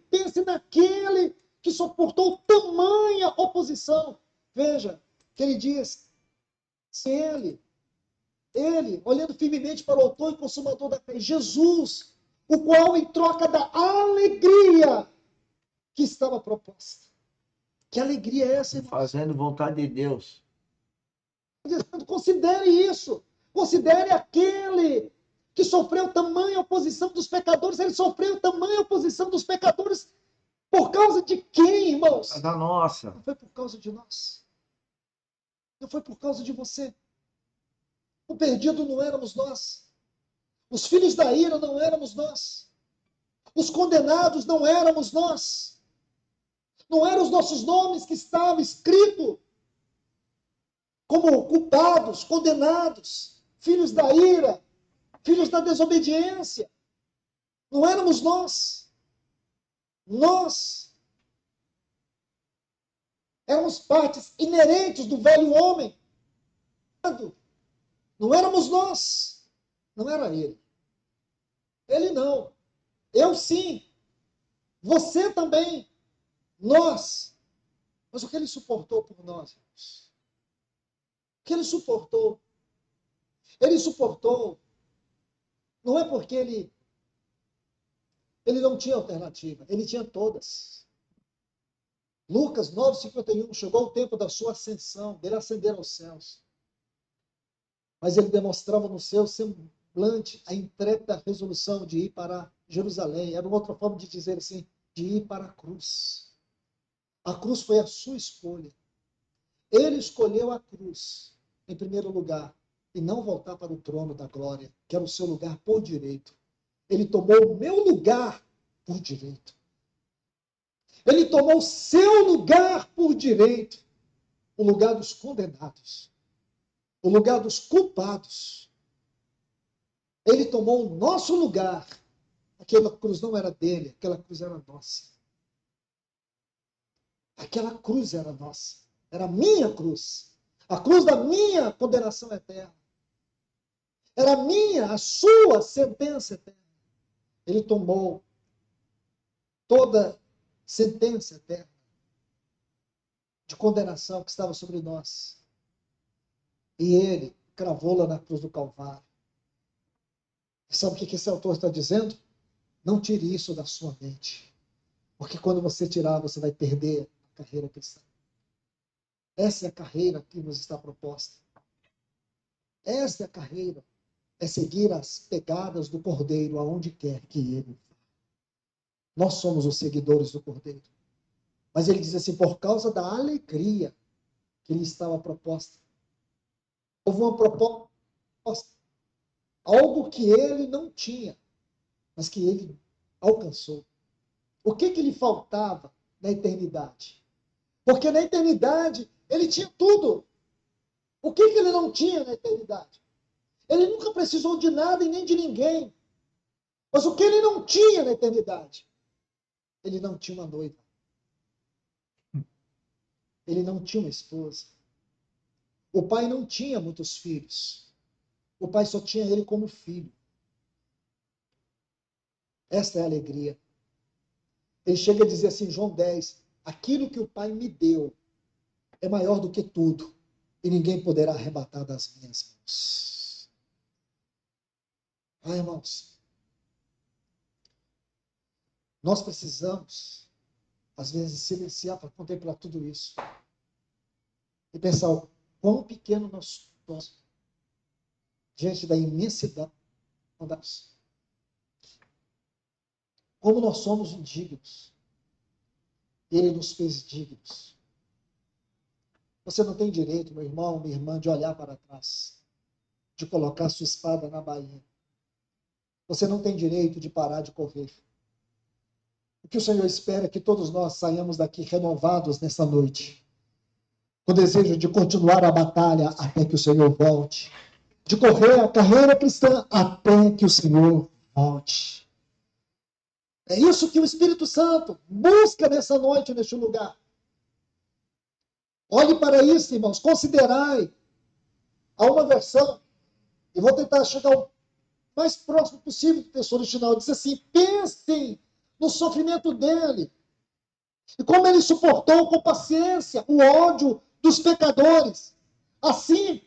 pense naquele que suportou tamanha oposição. Veja que ele diz, se ele, olhando firmemente para o autor e consumador da fé, Jesus, o qual, em troca da alegria que estava proposta. Que alegria é essa, irmão? Fazendo vontade de Deus. Considere isso. Considere aquele que sofreu tamanha oposição dos pecadores. Ele sofreu tamanha oposição dos pecadores por causa de quem, irmãos? Da nossa. Não foi por causa de nós. Não foi por causa de você. O perdido não éramos nós. Os filhos da ira não éramos nós. Os condenados não éramos nós. Não eram os nossos nomes que estavam escritos como culpados, condenados, filhos da ira, filhos da desobediência. Não éramos nós. Nós éramos partes inerentes do velho homem. Não éramos nós. Não era ele. Ele não. Eu sim. Você também. Nós. Mas o que ele suportou por nós, irmãos? O que ele suportou? Ele suportou. Não é porque ele não tinha alternativa. Ele tinha todas. Lucas 9:51, chegou o tempo da sua ascensão, dele ascender aos céus. Mas ele demonstrava no seu semblante a intrépida resolução de ir para Jerusalém. Era uma outra forma de dizer assim, de ir para a cruz. A cruz foi a sua escolha. Ele escolheu a cruz, em primeiro lugar, e não voltar para o trono da glória, que era o seu lugar por direito. Ele tomou o meu lugar por direito. Ele tomou o seu lugar por direito, o lugar dos condenados, o lugar dos culpados. Ele tomou o nosso lugar. Aquela cruz não era dele, aquela cruz era nossa. Aquela cruz era nossa. Era a minha cruz. A cruz da minha condenação eterna. Era a minha, a sua sentença eterna. Ele tomou toda sentença eterna de condenação que estava sobre nós. E ele cravou-la na cruz do Calvário. E sabe o que esse autor está dizendo? Não tire isso da sua mente. Porque quando você tirar, você vai perder a carreira cristã. Essa é a carreira que nos está proposta. Essa é a carreira. É seguir as pegadas do Cordeiro aonde quer que ele vá. Nós somos os seguidores do Cordeiro. Mas ele diz assim, por causa da alegria que lhe estava proposta. Houve uma proposta. Algo que ele não tinha, mas que ele alcançou. O que lhe faltava na eternidade? Porque na eternidade ele tinha tudo. O que ele não tinha na eternidade? Ele nunca precisou de nada e nem de ninguém. Mas o que ele não tinha na eternidade? Ele não tinha uma noiva. Ele não tinha uma esposa. O pai não tinha muitos filhos. O pai só tinha ele como filho. Esta é a alegria. Ele chega a dizer assim, João 10, aquilo que o pai me deu é maior do que tudo, e ninguém poderá arrebatar das minhas mãos. Ah, irmãos, nós precisamos, às vezes, silenciar para contemplar tudo isso. E pensar o quão pequeno nós somos diante da imensidão. Como nós somos indignos. Ele nos fez dignos. Você não tem direito, meu irmão, minha irmã, de olhar para trás, de colocar sua espada na bainha. Você não tem direito de parar de correr. O que o Senhor espera é que todos nós saiamos daqui renovados nessa noite, com o desejo de continuar a batalha até que o Senhor volte, de correr a carreira cristã até que o Senhor volte. É isso que o Espírito Santo busca nessa noite, neste lugar. Olhe para isso, irmãos. Considerai. Há uma versão, e vou tentar chegar o mais próximo possível do texto original. Diz assim, pensem no sofrimento dele. E como ele suportou com paciência o ódio dos pecadores. Assim,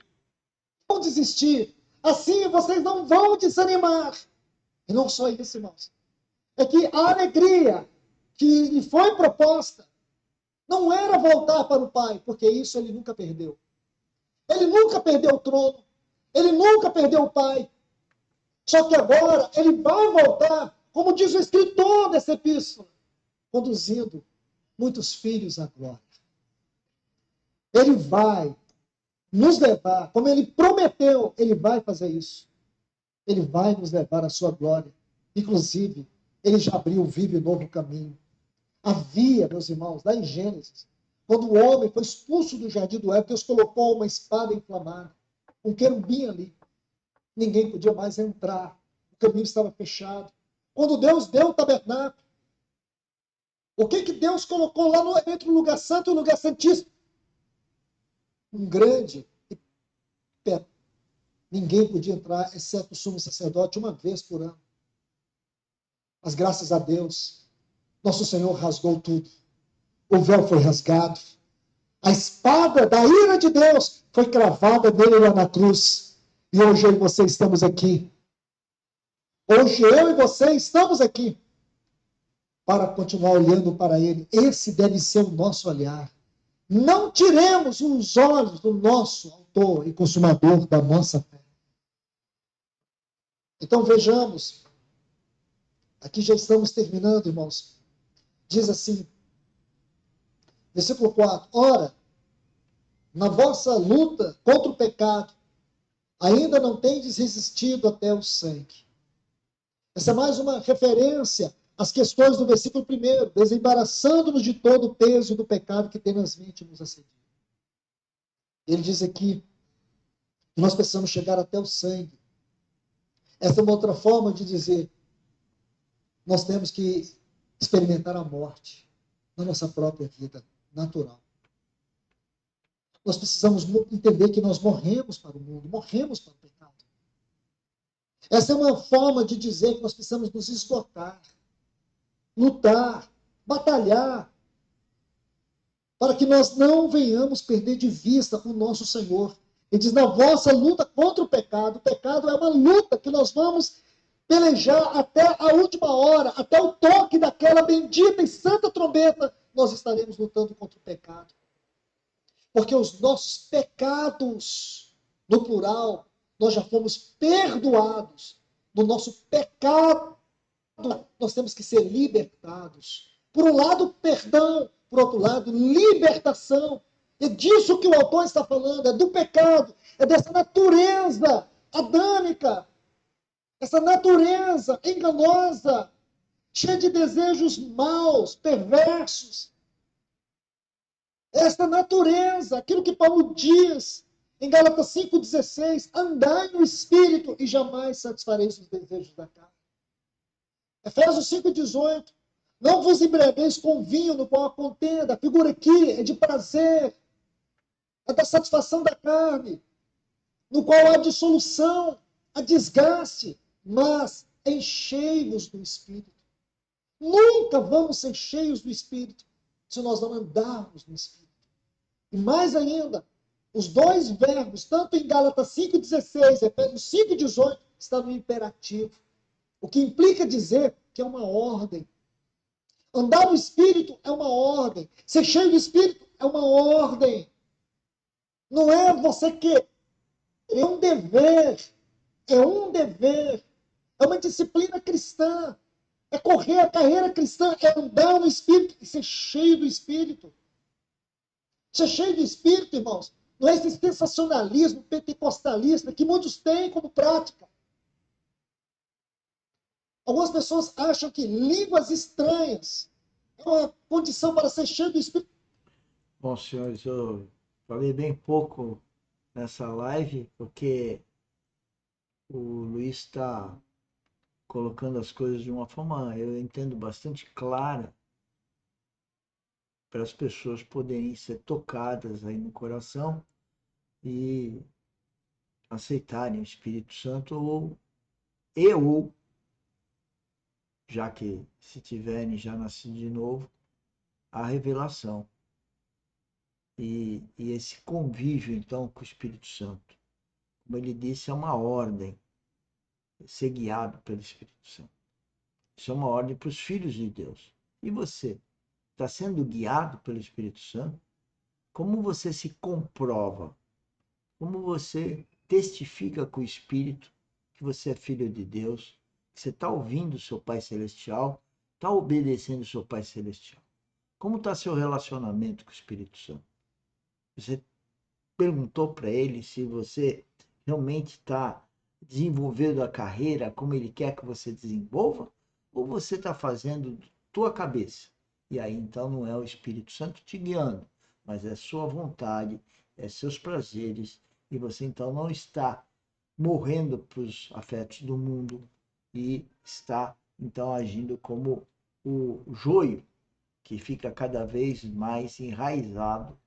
não desistir. Assim, vocês não vão desanimar. E não só isso, irmãos. É que a alegria que lhe foi proposta não era voltar para o Pai, porque isso ele nunca perdeu. Ele nunca perdeu o trono. Ele nunca perdeu o Pai. Só que agora ele vai voltar, como diz o escritor dessa epístola, conduzindo muitos filhos à glória. Ele vai nos levar, como ele prometeu, ele vai fazer isso. Ele vai nos levar à sua glória. Inclusive, ele já abriu vivo e novo caminho. Havia, meus irmãos, lá em Gênesis, quando o homem foi expulso do jardim do Éden, Deus colocou uma espada inflamada, um querubim ali. Ninguém podia mais entrar. O caminho estava fechado. Quando Deus deu o tabernáculo, o que Deus colocou lá entre o lugar santo e o lugar santíssimo? Um grande pé. Ninguém podia entrar, exceto o sumo sacerdote, uma vez por ano. Mas graças a Deus, nosso Senhor rasgou tudo. O véu foi rasgado. A espada da ira de Deus foi cravada nele lá na cruz. E hoje eu e você estamos aqui. Hoje eu e você estamos aqui para continuar olhando para ele. Esse deve ser o nosso olhar. Não tiremos os olhos do nosso autor e consumador da nossa fé. Então vejamos. Aqui já estamos terminando, irmãos. Diz assim, versículo 4. Ora, na vossa luta contra o pecado, ainda não tendes resistido até o sangue. Essa é mais uma referência às questões do versículo 1, desembaraçando-nos de todo o peso do pecado que tem nas vítimas assediado. Ele diz aqui que nós precisamos chegar até o sangue. Essa é uma outra forma de dizer, nós temos que experimentar a morte na nossa própria vida natural. Nós precisamos entender que nós morremos para o mundo, morremos para o pecado. Essa é uma forma de dizer que nós precisamos nos esgotar, lutar, batalhar, para que nós não venhamos perder de vista o nosso Senhor. Ele diz, na vossa luta contra o pecado é uma luta que nós vamos pelejar até a última hora, até o toque daquela bendita e santa trombeta, nós estaremos lutando contra o pecado. Porque os nossos pecados, no plural, nós já fomos perdoados. Do nosso pecado, nós temos que ser libertados. Por um lado, perdão. Por outro lado, libertação. É disso que o autor está falando, é do pecado, é dessa natureza adâmica, essa natureza enganosa, cheia de desejos maus, perversos. Esta natureza, aquilo que Paulo diz em Gálatas 5,16, andai no Espírito e jamais satisfareis os desejos da carne. Efésios 5,18, não vos embriagueis com vinho no qual a contenda, a figura aqui é de prazer, é da satisfação da carne, no qual há dissolução, há desgaste, mas enchei-vos do Espírito. Nunca vamos ser cheios do Espírito se nós não andarmos no Espírito. E mais ainda, os dois verbos, tanto em Gálatas 5,16 e Efésios 5,18, está no imperativo. O que implica dizer que é uma ordem. Andar no Espírito é uma ordem. Ser cheio do Espírito é uma ordem. Não é você querer, é um dever. É um dever. É uma disciplina cristã. É correr a carreira cristã, é andar no Espírito e ser cheio do Espírito. Ser cheio do Espírito, irmãos, não é esse sensacionalismo pentecostalista que muitos têm como prática. Algumas pessoas acham que línguas estranhas é uma condição para ser cheio do Espírito. Bom, senhores, eu falei bem pouco nessa live, porque o Luiz está colocando as coisas de uma forma, eu entendo, bastante clara, para as pessoas poderem ser tocadas aí no coração e aceitarem o Espírito Santo ou já que se tiverem já nascido de novo, a revelação. E esse convívio, então, com o Espírito Santo. Como ele disse, é uma ordem ser guiado pelo Espírito Santo. Isso é uma ordem para os filhos de Deus. E você? Está sendo guiado pelo Espírito Santo? Como você se comprova? Como você testifica com o Espírito que você é filho de Deus, que você está ouvindo o seu Pai Celestial, está obedecendo o seu Pai Celestial? Como está seu relacionamento com o Espírito Santo? Você perguntou para ele se você realmente está desenvolvendo a carreira como ele quer que você desenvolva? Ou você está fazendo tua cabeça? E aí então não é o Espírito Santo te guiando, mas é sua vontade, é seus prazeres, e você então não está morrendo para os afetos do mundo e está então agindo como o joio que fica cada vez mais enraizado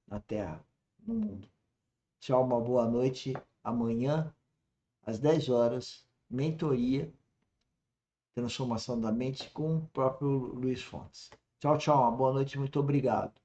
na terra, no mundo. Tchau, uma boa noite. Amanhã, às 10 horas, mentoria, transformação da mente com o próprio Luiz Fontes. Tchau, tchau, uma boa noite, muito obrigado.